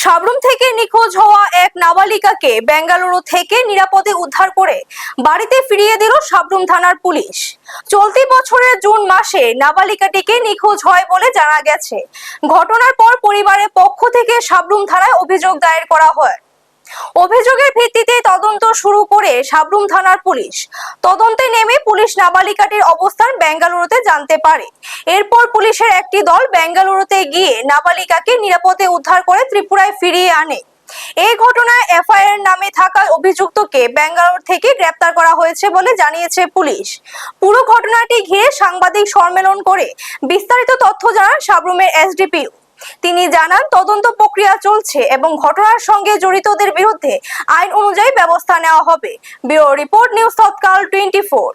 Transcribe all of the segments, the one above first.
সাবরুম থেকে নিখোঁজ হওয়া এক নাবালিকাকে বেঙ্গালুরু থেকে নিরাপদে উদ্ধার করে বাড়িতে ফিরিয়ে দিল সাবরুম থানার পুলিশ। চলতি বছরের জুন মাসে নাবালিকাটিকে নিখোঁজ হয় বলে জানা গেছে। ঘটনার পর পরিবারের পক্ষ থেকে সাবরুম থানায় অভিযোগ দায়ের করা হয়। অভিযোগের ভিত্তিতে তদন্ত শুরু করে সাবরুম থানার পুলিশ। তদন্তে নেমে পুলিশ নাবালিকাটির অবস্থান বেঙ্গালুরুতে জানতে পারে। এরপর পুলিশের একটি দল বেঙ্গালুরুতে গিয়ে নাবালিকাকে নিরাপদে উদ্ধার করে ত্রিপুরায় ফিরিয়ে আনে। এই ঘটনায় এফআইআর নামে থাকা অভিযুক্তকে বেঙ্গালুরু থেকে গ্রেপ্তার করা হয়েছে বলে জানিয়েছে পুলিশ। পুরো ঘটনাটি ঘিরে সাংবাদিক সম্মেলন করে বিস্তারিত তথ্য জানান সাবরুমের এসডিপিও। তিনি জানান, তদন্ত প্রক্রিয়া চলছে এবং ঘটনার সঙ্গে জড়িতদের বিরুদ্ধে আইন অনুযায়ী ব্যবস্থা নেওয়া হবে। ব্যুরো রিপোর্ট, নিউজ তৎকাল 24।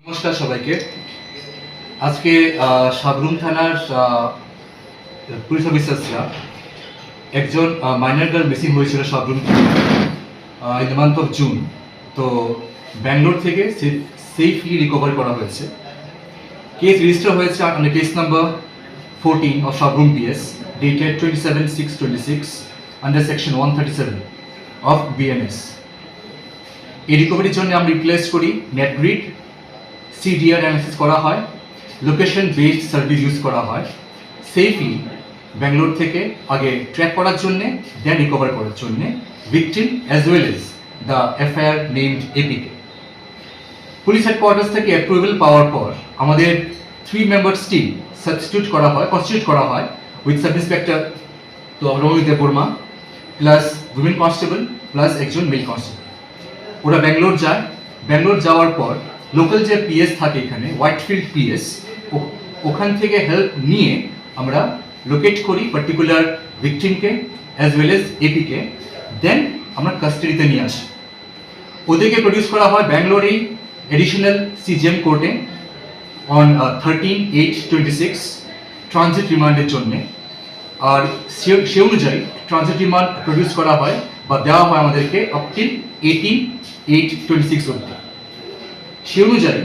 নমস্কার সবাইকে। আজকে সাবরুম থানার পুলিশ অফিসার্সরা একজন মাইনর গার্ল মিসিং হয়েছিল Sabroom in the month of June. তো ব্যাঙ্গালোর থেকে সেফলি রিকভার করা হয়েছে। কেস রেজিস্টার হয়েছে on case number 14 of Sabrum PS dated 27/6/26 under section 137 of BNS. এই রিকভারির জন্য আমরা রিপ্লেস করি নেটগ্রিড, সিডিআর অ্যানালিসিস করা হয়, লোকেশন বেসড সার্ভিস ইউজ করা হয় সেফলি ব্যাঙ্গালোর থেকে আগে ট্র্যাক করার জন্য, দেন রিকভার করার জন্য victim as well as the FIR named APK. Police headquarters থেকে অ্যাপ্রুভাল পাওয়ার পর আমাদের 3 মেম্বার্স টিম কনস্টিটিউট করা হয় উইথ সাব ইন্সপেক্টর তো Rami Debbarma plus women constable plus একজন মেল কনস্টেবল। ওরা ব্যাঙ্গালোর যায়। ব্যাঙ্গালোর যাওয়ার পর লোকাল যে পিএস থাকে এখানে হোয়াইটফিল্ড পিএস, ওখান থেকে হেল্প নিয়ে আমরা লোকেট করি পার্টিকুলার ভিকটিমকে অ্যাজ ওয়েল এজ এপিকে, দেন আমরা কাস্টাডিতে নিয়ে আসি। ওদেরকে প্রডিউস করা হয় ব্যাঙ্গালোরে additional CGM court on 13/8/26 transit রিমান্ডের জন্য। আর সে অনুযায়ী ট্রানজিট রিমান্ড প্রডিউস করা হয় বা দেওয়া হয় আমাদেরকে আপ টিল 18/8/26 অবধি। সে অনুযায়ী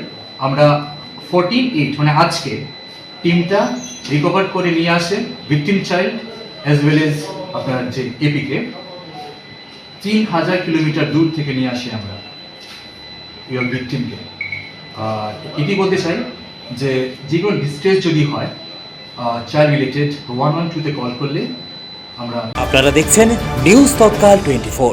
আমরা 14/8 মানে আজকে টিমটা রিকভার করে নিয়ে আসে victim child as well age আপনার যে এপিকে 3000 কিলোমিটার দূর থেকে নিয়ে আসি আমরা ইয়োর ভিকটিমকে। আর এটি বলতে চাই যে যে কোনো ডিস্ট্রেস যদি হয় চাইল্ড রিলেটেড 112-তে কল করলে আমরা। আপনারা দেখছেন নিউজ তৎকাল 24।